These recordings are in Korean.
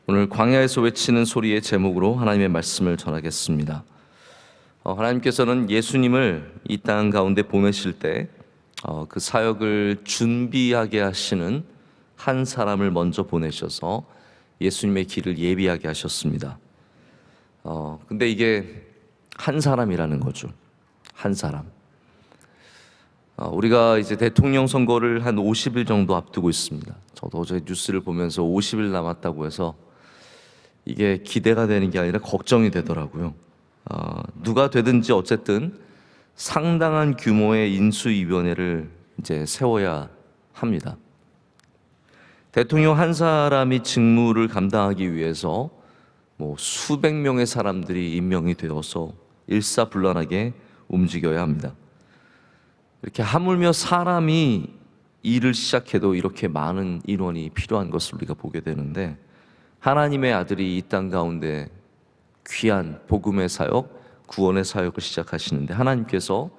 오늘 광야에서 외치는 소리의 제목으로 하나님의 말씀을 전하겠습니다. 하나님께서는 예수님을 이 땅 가운데 보내실 때 그 사역을 준비하게 하시는 한 사람을 먼저 보내셔서 예수님의 길을 예비하게 하셨습니다. 근데 이게 한 사람이라는 거죠. 한 사람. 우리가 이제 대통령 선거를 한 50일 정도 앞두고 있습니다. 저도 어제 뉴스를 보면서 50일 남았다고 해서 이게 기대가 되는 게 아니라 걱정이 되더라고요. 누가 되든지 어쨌든 상당한 규모의 인수위원회를 이제 세워야 합니다. 대통령 한 사람이 직무를 감당하기 위해서 수백 명의 사람들이 임명이 되어서 일사불란하게 움직여야 합니다. 이렇게 하물며 사람이 일을 시작해도 이렇게 많은 인원이 필요한 것을 우리가 보게 되는데, 하나님의 아들이 이 땅 가운데 귀한 복음의 사역, 구원의 사역을 시작하시는데 하나님께서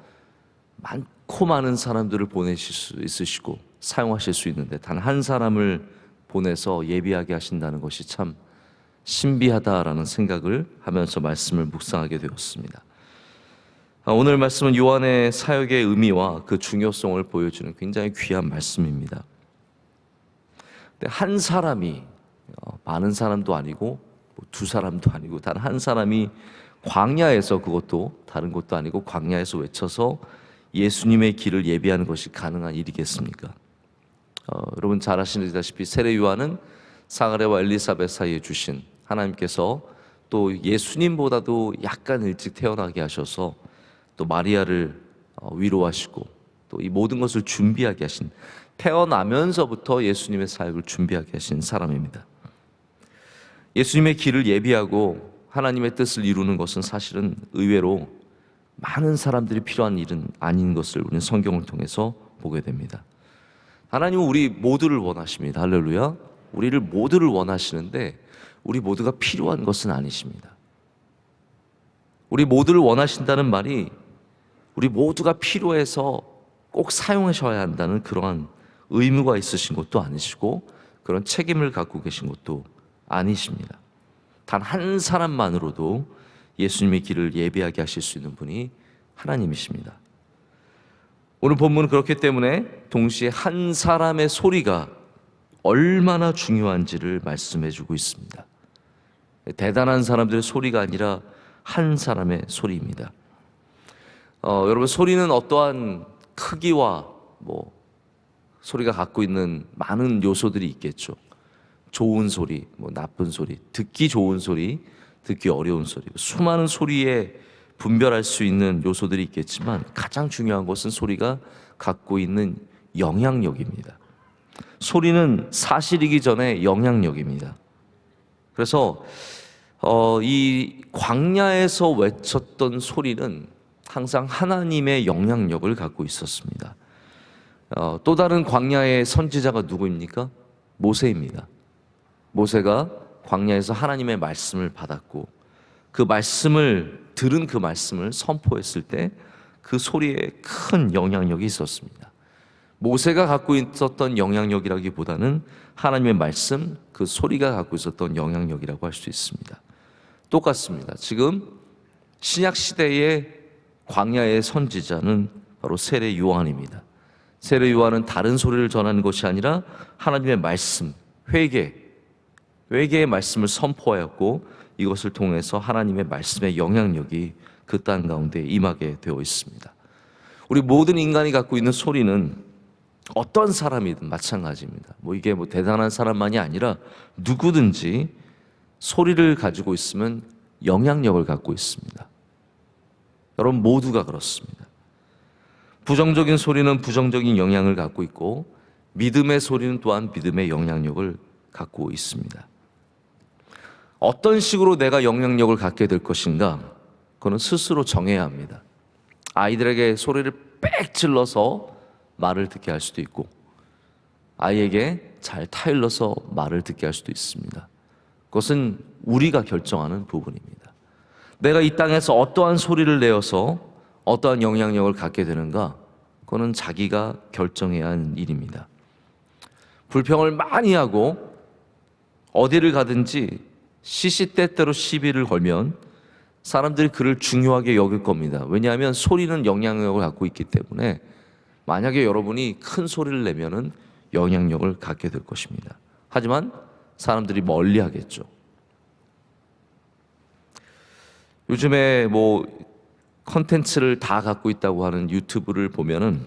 많고 많은 사람들을 보내실 수 있으시고 사용하실 수 있는데 단 한 사람을 보내서 예비하게 하신다는 것이 참 신비하다라는 생각을 하면서 말씀을 묵상하게 되었습니다. 오늘 말씀은 요한의 사역의 의미와 그 중요성을 보여주는 굉장히 귀한 말씀입니다. 근데 한 사람이, 많은 사람도 아니고 두 사람도 아니고 단 한 사람이 광야에서, 그것도 다른 곳도 아니고 광야에서 외쳐서 예수님의 길을 예비하는 것이 가능한 일이겠습니까? 여러분 잘 아시다시피 세례 요한은 사가랴와 엘리사벳 사이에 주신 하나님께서 또 예수님보다도 약간 일찍 태어나게 하셔서 또 마리아를 위로하시고 또 이 모든 것을 준비하게 하신, 태어나면서부터 예수님의 사역을 준비하게 하신 사람입니다. 예수님의 길을 예비하고 하나님의 뜻을 이루는 것은 사실은 의외로 많은 사람들이 필요한 일은 아닌 것을 우리는 성경을 통해서 보게 됩니다. 하나님은 우리 모두를 원하십니다. 할렐루야. 우리를 모두를 원하시는데 우리 모두가 필요한 것은 아니십니다. 우리 모두를 원하신다는 말이 우리 모두가 필요해서 꼭 사용하셔야 한다는 그러한 의무가 있으신 것도 아니시고 그런 책임을 갖고 계신 것도 아니십니다. 단 한 사람만으로도 예수님의 길을 예비하게 하실 수 있는 분이 하나님이십니다. 오늘 본문은 그렇기 때문에 동시에 한 사람의 소리가 얼마나 중요한지를 말씀해 주고 있습니다. 대단한 사람들의 소리가 아니라 한 사람의 소리입니다. 여러분, 소리는 어떠한 크기와 소리가 갖고 있는 많은 요소들이 있겠죠. 좋은 소리, 나쁜 소리, 듣기 좋은 소리, 듣기 어려운 소리, 수많은 소리에 분별할 수 있는 요소들이 있겠지만 가장 중요한 것은 소리가 갖고 있는 영향력입니다. 소리는 사실이기 전에 영향력입니다. 그래서 이 광야에서 외쳤던 소리는 항상 하나님의 영향력을 갖고 있었습니다. 또 다른 광야의 선지자가 누구입니까? 모세입니다. 모세가 광야에서 하나님의 말씀을 받았고 그 말씀을 들은 그 말씀을 선포했을 때 그 소리에 큰 영향력이 있었습니다. 모세가 갖고 있었던 영향력이라기보다는 하나님의 말씀, 그 소리가 갖고 있었던 영향력이라고 할 수 있습니다. 똑같습니다. 지금 신약 시대의 광야의 선지자는 바로 세례 요한입니다. 세례 요한은 다른 소리를 전하는 것이 아니라 하나님의 말씀, 회개의 말씀을 선포하였고 이것을 통해서 하나님의 말씀의 영향력이 그 땅 가운데 임하게 되어 있습니다. 우리 모든 인간이 갖고 있는 소리는 어떤 사람이든 마찬가지입니다. 이게 대단한 사람만이 아니라 누구든지 소리를 가지고 있으면 영향력을 갖고 있습니다. 여러분 모두가 그렇습니다. 부정적인 소리는 부정적인 영향을 갖고 있고 믿음의 소리는 또한 믿음의 영향력을 갖고 있습니다. 어떤 식으로 내가 영향력을 갖게 될 것인가, 그거는 스스로 정해야 합니다. 아이들에게 소리를 빽 질러서 말을 듣게 할 수도 있고 아이에게 잘 타일러서 말을 듣게 할 수도 있습니다. 그것은 우리가 결정하는 부분입니다. 내가 이 땅에서 어떠한 소리를 내어서 어떠한 영향력을 갖게 되는가, 그거는 자기가 결정해야 하는 일입니다. 불평을 많이 하고 어디를 가든지 시시때때로 시비를 걸면 사람들이 그를 중요하게 여길 겁니다. 왜냐하면 소리는 영향력을 갖고 있기 때문에 만약에 여러분이 큰 소리를 내면은 영향력을 갖게 될 것입니다. 하지만 사람들이 멀리 하겠죠. 요즘에 뭐 컨텐츠를 다 갖고 있다고 하는 유튜브를 보면은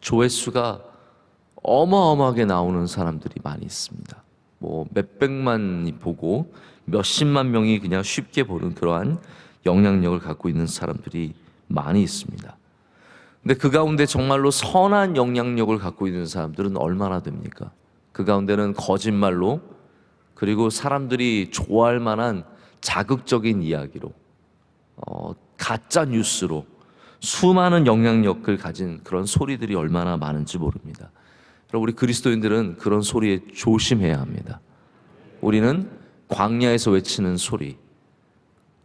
조회수가 어마어마하게 나오는 사람들이 많이 있습니다. 뭐 몇백만이 보고 몇십만 명이 그냥 쉽게 보는 그러한 영향력을 갖고 있는 사람들이 많이 있습니다. 근데 그 가운데 정말로 선한 영향력을 갖고 있는 사람들은 얼마나 됩니까? 그 가운데는 거짓말로, 그리고 사람들이 좋아할 만한 자극적인 이야기로, 가짜 뉴스로 수많은 영향력을 가진 그런 소리들이 얼마나 많은지 모릅니다. 그럼 우리 그리스도인들은 그런 소리에 조심해야 합니다. 우리는 광야에서 외치는 소리,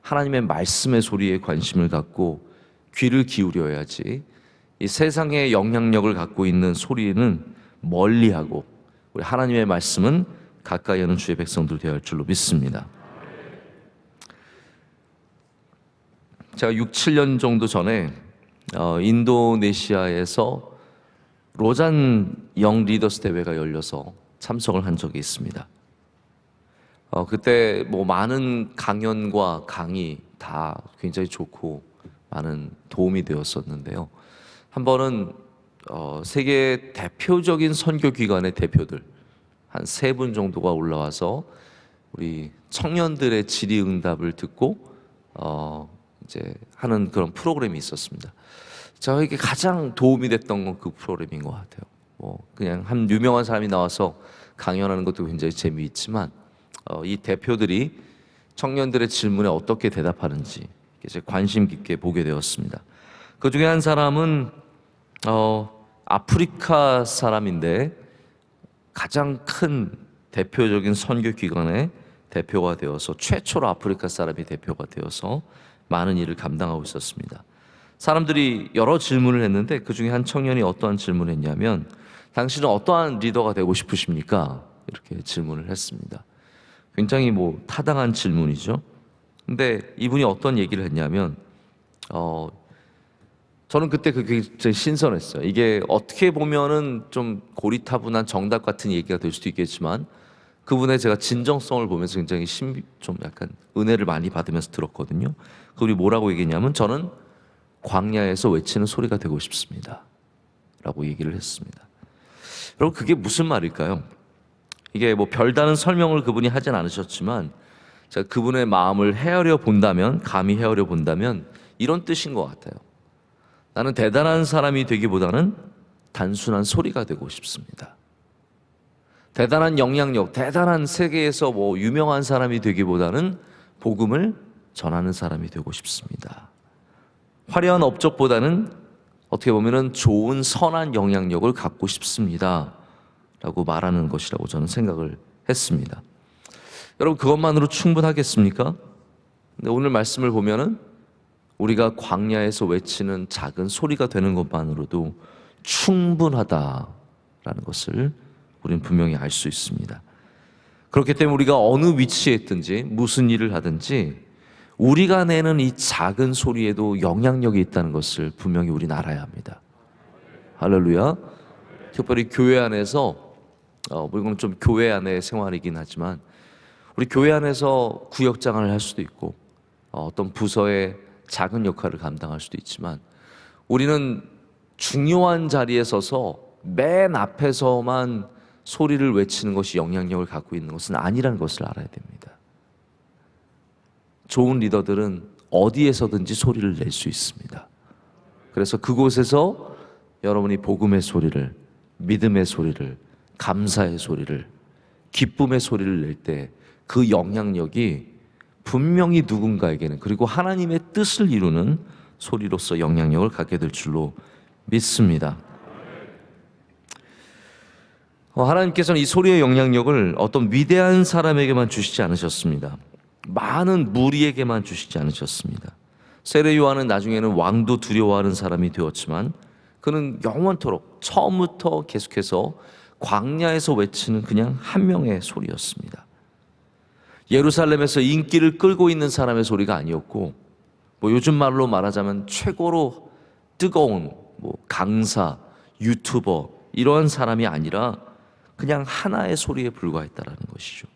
하나님의 말씀의 소리에 관심을 갖고 귀를 기울여야지 이 세상의 영향력을 갖고 있는 소리는 멀리하고 우리 하나님의 말씀은 가까이 하는 주의 백성들 되어야 할 줄로 믿습니다. 제가 6, 7년 정도 전에 인도네시아에서 로잔 영 리더스 대회가 열려서 참석을 한 적이 있습니다. 그때 뭐 많은 강연과 강의 다 굉장히 좋고 많은 도움이 되었었는데요. 한 번은 세계 대표적인 선교기관의 대표들 한 3분 정도가 올라와서 우리 청년들의 질의응답을 듣고 이제 하는 그런 프로그램이 있었습니다. 저에게 가장 도움이 됐던 건 그 프로그램인 것 같아요. 뭐 그냥 한 유명한 사람이 나와서 강연하는 것도 굉장히 재미있지만 이 대표들이 청년들의 질문에 어떻게 대답하는지 이제 관심 깊게 보게 되었습니다. 그 중에 한 사람은 아프리카 사람인데 가장 큰 대표적인 선교기관의 대표가 되어서 최초로 아프리카 사람이 대표가 되어서 많은 일을 감당하고 있었습니다. 사람들이 여러 질문을 했는데 그 중에 한 청년이 어떠한 질문을 했냐면 당신은 어떠한 리더가 되고 싶으십니까? 이렇게 질문을 했습니다. 굉장히 뭐 타당한 질문이죠. 근데 이분이 어떤 얘기를 했냐면 저는 그때 그게 굉장히 신선했어요. 이게 어떻게 보면은 좀 고리타분한 정답 같은 얘기가 될 수도 있겠지만 그분의 제가 진정성을 보면서 굉장히 좀 약간 은혜를 많이 받으면서 들었거든요. 그분이 뭐라고 얘기했냐면 저는 광야에서 외치는 소리가 되고 싶습니다. 라고 얘기를 했습니다. 여러분 그게 무슨 말일까요? 이게 뭐 별다른 설명을 그분이 하진 않으셨지만 제가 그분의 마음을 헤아려 본다면, 감히 헤아려 본다면 이런 뜻인 것 같아요. 나는 대단한 사람이 되기보다는 단순한 소리가 되고 싶습니다. 대단한 영향력, 대단한 세계에서 뭐 유명한 사람이 되기보다는 복음을 전하는 사람이 되고 싶습니다. 화려한 업적보다는 어떻게 보면은 좋은 선한 영향력을 갖고 싶습니다. 라고 말하는 것이라고 저는 생각을 했습니다. 여러분 그것만으로 충분하겠습니까? 근데 오늘 말씀을 보면은 우리가 광야에서 외치는 작은 소리가 되는 것만으로도 충분하다라는 것을 우리는 분명히 알 수 있습니다. 그렇기 때문에 우리가 어느 위치에 있든지 무슨 일을 하든지 우리가 내는 이 작은 소리에도 영향력이 있다는 것을 분명히 우리는 알아야 합니다. 할렐루야. 특별히 교회 안에서 이건 좀 교회 안의 생활이긴 하지만 우리 교회 안에서 구역장을 할 수도 있고 어떤 부서의 작은 역할을 감당할 수도 있지만 우리는 중요한 자리에 서서 맨 앞에서만 소리를 외치는 것이 영향력을 갖고 있는 것은 아니라는 것을 알아야 됩니다. 좋은 리더들은 어디에서든지 소리를 낼 수 있습니다. 그래서 그곳에서 여러분이 복음의 소리를, 믿음의 소리를, 감사의 소리를, 기쁨의 소리를 낼 때 그 영향력이 분명히 누군가에게는, 그리고 하나님의 뜻을 이루는 소리로서 영향력을 갖게 될 줄로 믿습니다. 하나님께서는 이 소리의 영향력을 어떤 위대한 사람에게만 주시지 않으셨습니다. 많은 무리에게만 주시지 않으셨습니다. 세례 요한은 나중에는 왕도 두려워하는 사람이 되었지만 그는 영원토록 처음부터 계속해서 광야에서 외치는 그냥 한 명의 소리였습니다. 예루살렘에서 인기를 끌고 있는 사람의 소리가 아니었고, 요즘 말로 말하자면 최고로 뜨거운 강사, 유튜버 이러한 사람이 아니라 그냥 하나의 소리에 불과했다라는 것이죠.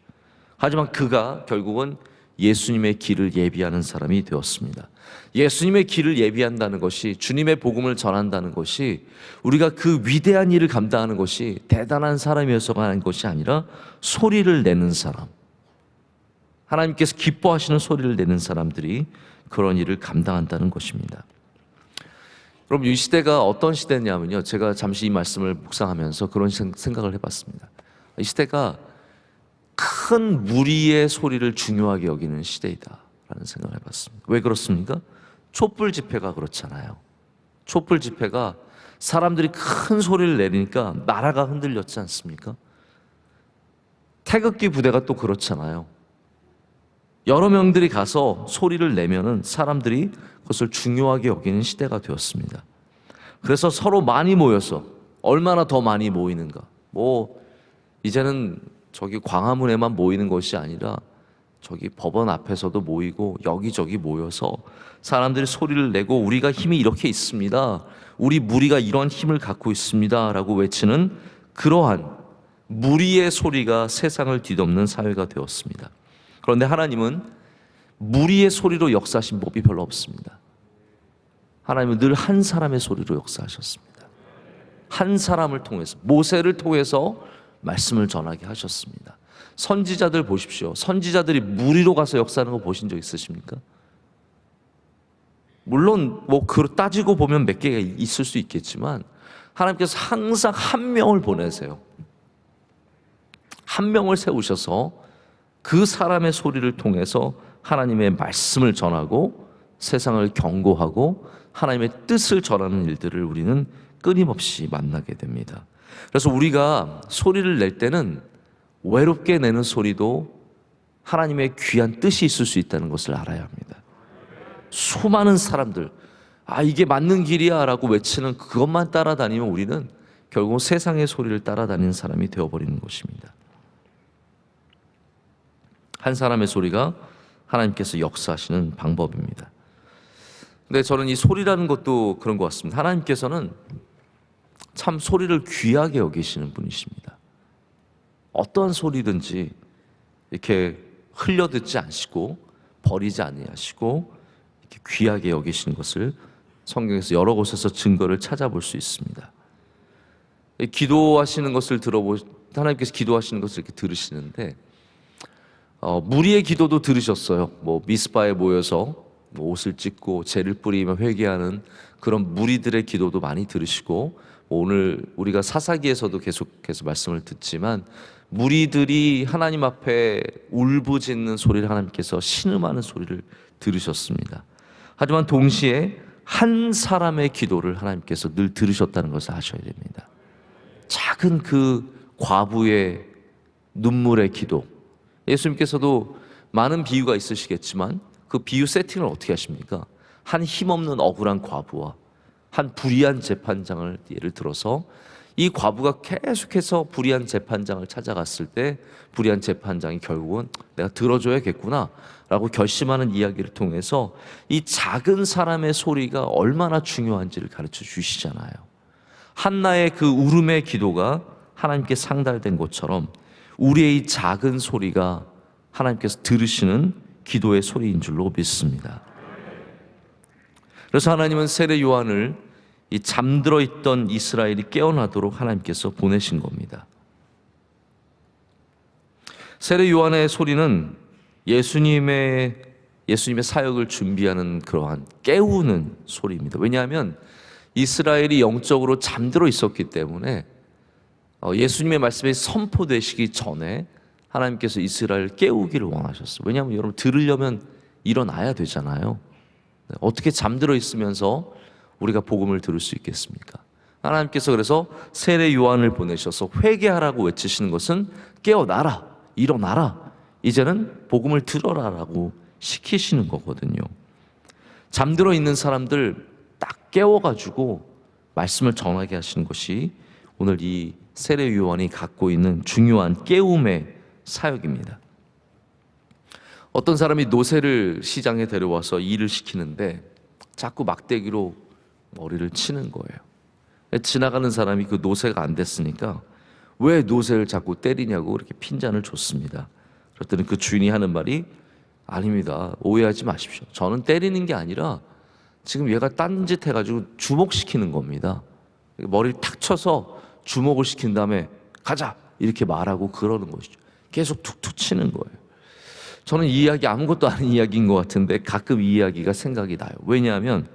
하지만 그가 결국은 예수님의 길을 예비하는 사람이 되었습니다. 예수님의 길을 예비한다는 것이, 주님의 복음을 전한다는 것이, 우리가 그 위대한 일을 감당하는 것이 대단한 사람이어서가 하는 것이 아니라 소리를 내는 사람, 하나님께서 기뻐하시는 소리를 내는 사람들이 그런 일을 감당한다는 것입니다. 여러분, 이 시대가 어떤 시대냐면요, 제가 잠시 이 말씀을 묵상하면서 그런 생각을 해봤습니다. 이 시대가 큰 무리의 소리를 중요하게 여기는 시대이다라는 생각을 해봤습니다. 왜 그렇습니까? 촛불 집회가 그렇잖아요. 촛불 집회가 사람들이 큰 소리를 내리니까 나라가 흔들렸지 않습니까? 태극기 부대가 또 그렇잖아요. 여러 명들이 가서 소리를 내면은 사람들이 그것을 중요하게 여기는 시대가 되었습니다. 그래서 서로 많이 모여서, 얼마나 더 많이 모이는가, 이제는 저기 광화문에만 모이는 것이 아니라 저기 법원 앞에서도 모이고 여기저기 모여서 사람들이 소리를 내고, 우리가 힘이 이렇게 있습니다, 우리 무리가 이런 힘을 갖고 있습니다 라고 외치는 그러한 무리의 소리가 세상을 뒤덮는 사회가 되었습니다. 그런데 하나님은 무리의 소리로 역사하신 법이 별로 없습니다. 하나님은 늘 한 사람의 소리로 역사하셨습니다. 한 사람을 통해서, 모세를 통해서 말씀을 전하게 하셨습니다. 선지자들 보십시오. 선지자들이 무리로 가서 역사하는 거 보신 적 있으십니까? 물론 따지고 보면 몇 개가 있을 수 있겠지만 하나님께서 항상 한 명을 보내세요. 한 명을 세우셔서 그 사람의 소리를 통해서 하나님의 말씀을 전하고 세상을 경고하고 하나님의 뜻을 전하는 일들을 우리는 끊임없이 만나게 됩니다. 그래서 우리가 소리를 낼 때는 외롭게 내는 소리도 하나님의 귀한 뜻이 있을 수 있다는 것을 알아야 합니다. 수많은 사람들, 이게 맞는 길이야 라고 외치는 그것만 따라다니면 우리는 결국 세상의 소리를 따라다니는 사람이 되어버리는 것입니다. 한 사람의 소리가 하나님께서 역사하시는 방법입니다. 근데 저는 이 소리라는 것도 그런 것 같습니다. 하나님께서는 참 소리를 귀하게 여기시는 분이십니다. 어떠한 소리든지 이렇게 흘려듣지 않으시고 버리지 아니하시고 이렇게 귀하게 여기시는 것을 성경에서 여러 곳에서 증거를 찾아볼 수 있습니다. 기도하시는 것을 하나님께서 기도하시는 것을 이렇게 들으시는데, 무리의 기도도 들으셨어요. 미스바에 모여서 옷을 찢고 재를 뿌리며 회개하는 그런 무리들의 기도도 많이 들으시고, 오늘 우리가 사사기에서도 계속해서 말씀을 듣지만 무리들이 하나님 앞에 울부짖는 소리를 하나님께서 신음하는 소리를 들으셨습니다. 하지만 동시에 한 사람의 기도를 하나님께서 늘 들으셨다는 것을 아셔야 됩니다. 작은 그 과부의 눈물의 기도, 예수님께서도 많은 비유가 있으시겠지만 그 비유 세팅을 어떻게 하십니까? 한 힘없는 억울한 과부와 한 불의한 재판장을 예를 들어서, 이 과부가 계속해서 불의한 재판장을 찾아갔을 때 불의한 재판장이 결국은 내가 들어줘야겠구나 라고 결심하는 이야기를 통해서 이 작은 사람의 소리가 얼마나 중요한지를 가르쳐 주시잖아요. 한나의 그 울음의 기도가 하나님께 상달된 것처럼 우리의 이 작은 소리가 하나님께서 들으시는 기도의 소리인 줄로 믿습니다. 그래서 하나님은 세례 요한을 이 잠들어 있던 이스라엘이 깨어나도록 하나님께서 보내신 겁니다. 세례 요한의 소리는 예수님의 사역을 준비하는 그러한 깨우는 소리입니다. 왜냐하면 이스라엘이 영적으로 잠들어 있었기 때문에 예수님의 말씀이 선포되시기 전에 하나님께서 이스라엘을 깨우기를 원하셨어요. 왜냐하면 여러분, 들으려면 일어나야 되잖아요. 어떻게 잠들어 있으면서 우리가 복음을 들을 수 있겠습니까? 하나님께서 그래서 세례 요한을 보내셔서 회개하라고 외치시는 것은 깨어나라, 일어나라, 이제는 복음을 들어라라고 시키시는 거거든요. 잠들어 있는 사람들 딱 깨워가지고 말씀을 전하게 하시는 것이 오늘 이 세례 요한이 갖고 있는 중요한 깨움의 사역입니다. 어떤 사람이 노새를 시장에 데려와서 일을 시키는데 자꾸 막대기로 머리를 치는 거예요. 지나가는 사람이 그 노새가 안 됐으니까 왜 노새를 자꾸 때리냐고 이렇게 핀잔을 줬습니다. 그랬더니 그 주인이 하는 말이, 아닙니다, 오해하지 마십시오, 저는 때리는 게 아니라 지금 얘가 딴짓 해가지고 주목시키는 겁니다. 머리를 탁 쳐서 주목을 시킨 다음에 가자 이렇게 말하고 그러는 것이죠. 계속 툭툭 치는 거예요. 저는 이 이야기 아무것도 아닌 이야기인 것 같은데 가끔 이 이야기가 생각이 나요. 왜냐하면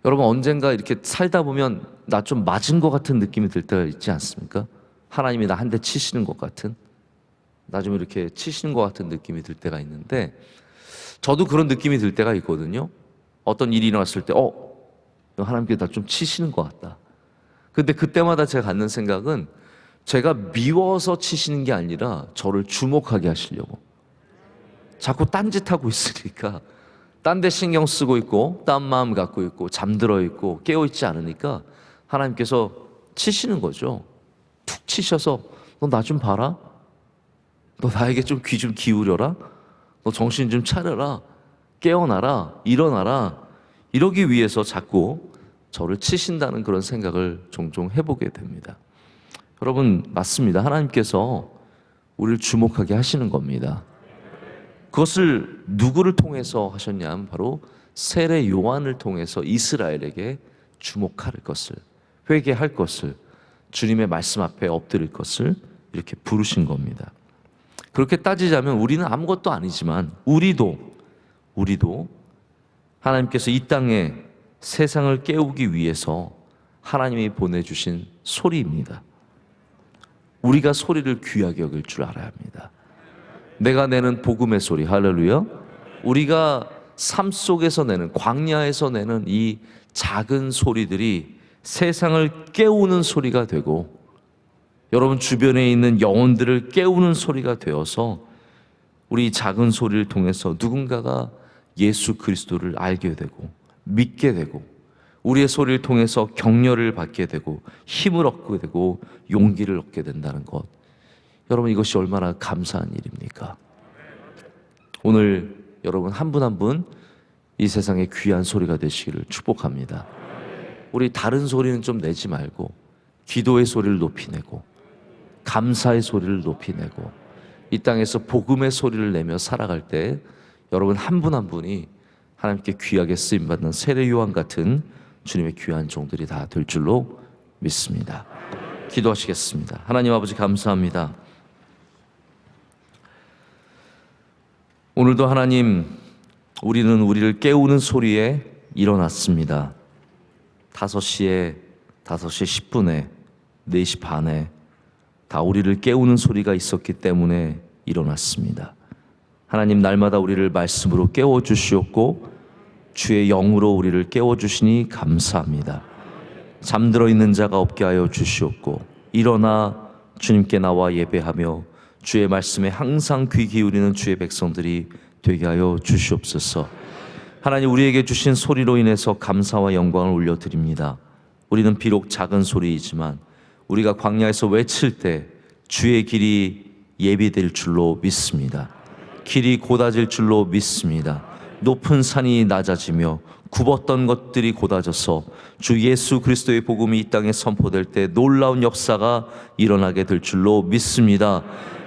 여러분, 언젠가 이렇게 살다 보면 나 좀 맞은 것 같은 느낌이 들 때가 있지 않습니까? 하나님이 나 한 대 치시는 것 같은, 나 좀 이렇게 치시는 것 같은 느낌이 들 때가 있는데, 저도 그런 느낌이 들 때가 있거든요. 어떤 일이 일어났을 때 하나님께 나 좀 치시는 것 같다. 근데 그때마다 제가 갖는 생각은 제가 미워서 치시는 게 아니라 저를 주목하게 하시려고. 자꾸 딴짓하고 있으니까, 딴 데 신경 쓰고 있고 딴 마음 갖고 있고 잠들어 있고 깨어있지 않으니까 하나님께서 치시는 거죠. 툭 치셔서 너 나 좀 봐라, 너 나에게 좀 귀 좀 기울여라, 너 정신 좀 차려라, 깨어나라, 일어나라, 이러기 위해서 자꾸 저를 치신다는 그런 생각을 종종 해보게 됩니다. 여러분, 맞습니다. 하나님께서 우리를 주목하게 하시는 겁니다. 그것을 누구를 통해서 하셨냐면 바로 세례 요한을 통해서 이스라엘에게 주목할 것을, 회개할 것을, 주님의 말씀 앞에 엎드릴 것을 이렇게 부르신 겁니다. 그렇게 따지자면 우리는 아무것도 아니지만 우리도 하나님께서 이 땅에 세상을 깨우기 위해서 하나님이 보내주신 소리입니다. 우리가 소리를 귀하게 여길 줄 알아야 합니다. 내가 내는 복음의 소리, 할렐루야. 우리가 삶 속에서 내는, 광야에서 내는 이 작은 소리들이 세상을 깨우는 소리가 되고, 여러분 주변에 있는 영혼들을 깨우는 소리가 되어서 우리 작은 소리를 통해서 누군가가 예수 그리스도를 알게 되고 믿게 되고, 우리의 소리를 통해서 격려를 받게 되고 힘을 얻게 되고 용기를 얻게 된다는 것, 여러분 이것이 얼마나 감사한 일입니까? 오늘 여러분 한 분 한 분 이 세상에 귀한 소리가 되시기를 축복합니다. 우리 다른 소리는 좀 내지 말고 기도의 소리를 높이 내고 감사의 소리를 높이 내고 이 땅에서 복음의 소리를 내며 살아갈 때 여러분 한 분 한 분이 하나님께 귀하게 쓰임받는 세례 요한 같은 주님의 귀한 종들이 다 될 줄로 믿습니다. 기도하시겠습니다. 하나님 아버지, 감사합니다. 오늘도 하나님, 우리는 우리를 깨우는 소리에 일어났습니다. 5시에, 5시 10분에, 4시 반에 다 우리를 깨우는 소리가 있었기 때문에 일어났습니다. 하나님, 날마다 우리를 말씀으로 깨워주시옵고 주의 영으로 우리를 깨워주시니 감사합니다. 잠들어 있는 자가 없게 하여 주시옵고 일어나 주님께 나와 예배하며 주의 말씀에 항상 귀 기울이는 주의 백성들이 되게 하여 주시옵소서. 하나님, 우리에게 주신 소리로 인해서 감사와 영광을 올려드립니다. 우리는 비록 작은 소리이지만 우리가 광야에서 외칠 때 주의 길이 예비될 줄로 믿습니다. 길이 곧아질 줄로 믿습니다. 높은 산이 낮아지며 굽었던 것들이 곧아져서 주 예수 그리스도의 복음이 이 땅에 선포될 때 놀라운 역사가 일어나게 될 줄로 믿습니다.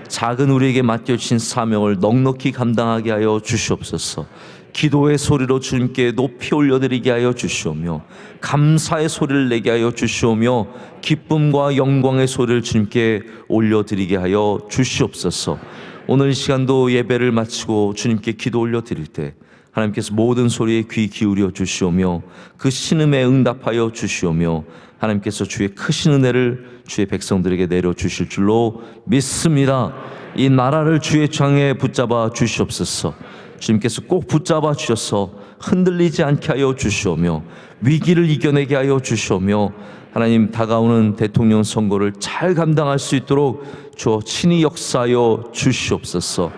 작은 우리에게 맡겨주신 사명을 넉넉히 감당하게 하여 주시옵소서. 기도의 소리로 주님께 높이 올려드리게 하여 주시오며 감사의 소리를 내게 하여 주시오며 기쁨과 영광의 소리를 주님께 올려드리게 하여 주시옵소서. 오늘 이 시간도 예배를 마치고 주님께 기도 올려드릴 때 하나님께서 모든 소리에 귀 기울여 주시오며 그 신음에 응답하여 주시오며 하나님께서 주의 크신 은혜를 주의 백성들에게 내려주실 줄로 믿습니다. 이 나라를 주의 창에 붙잡아 주시옵소서. 주님께서 꼭 붙잡아 주셔서 흔들리지 않게 하여 주시오며 위기를 이겨내게 하여 주시오며 하나님, 다가오는 대통령 선거를 잘 감당할 수 있도록 주어 친히 역사하여 주시옵소서.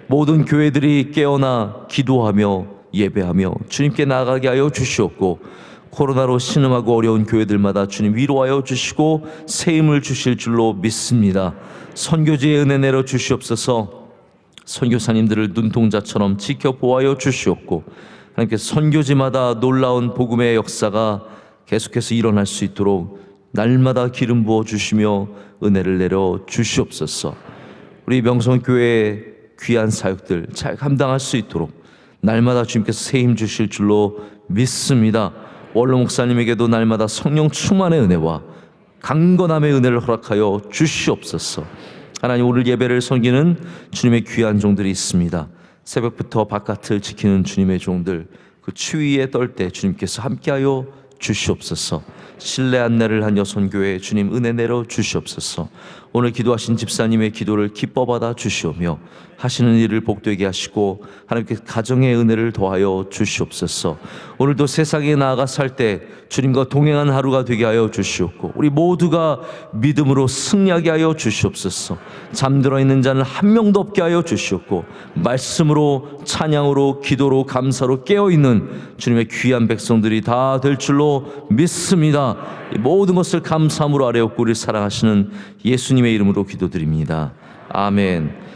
모든 교회들이 깨어나 기도하며 예배하며 주님께 나아가게 하여 주시옵고 코로나로 신음하고 어려운 교회들마다 주님 위로하여 주시고 새 힘을 주실 줄로 믿습니다. 선교지의 은혜 내려 주시옵소서. 선교사님들을 눈동자처럼 지켜 보호하여 주시옵고 하나님께서 선교지마다 놀라운 복음의 역사가 계속해서 일어날 수 있도록 날마다 기름 부어 주시며 은혜를 내려 주시옵소서. 우리 명성교회의 귀한 사역들 잘 감당할 수 있도록 날마다 주님께서 새 힘 주실 줄로 믿습니다. 원로 목사님에게도 날마다 성령 충만의 은혜와 강건함의 은혜를 허락하여 주시옵소서. 하나님, 오늘 예배를 섬기는 주님의 귀한 종들이 있습니다. 새벽부터 바깥을 지키는 주님의 종들, 그 추위에 떨 때 주님께서 함께하여 주시옵소서. 신뢰 안내를 한 여선교회 주님 은혜 내려 주시옵소서. 오늘 기도하신 집사님의 기도를 기뻐 받아 주시오며 하시는 일을 복되게 하시고 하나님께 가정의 은혜를 더하여 주시옵소서. 오늘도 세상에 나아가 살 때 주님과 동행한 하루가 되게 하여 주시옵고 우리 모두가 믿음으로 승리하게 하여 주시옵소서. 잠들어 있는 자는 한 명도 없게 하여 주시옵고 말씀으로 찬양으로 기도로 감사로 깨어있는 주님의 귀한 백성들이 다 될 줄로 믿습니다. 이 모든 것을 감사함으로 아뢰옵고 우리를 사랑하시는 예수님의 이름으로 기도드립니다. 아멘.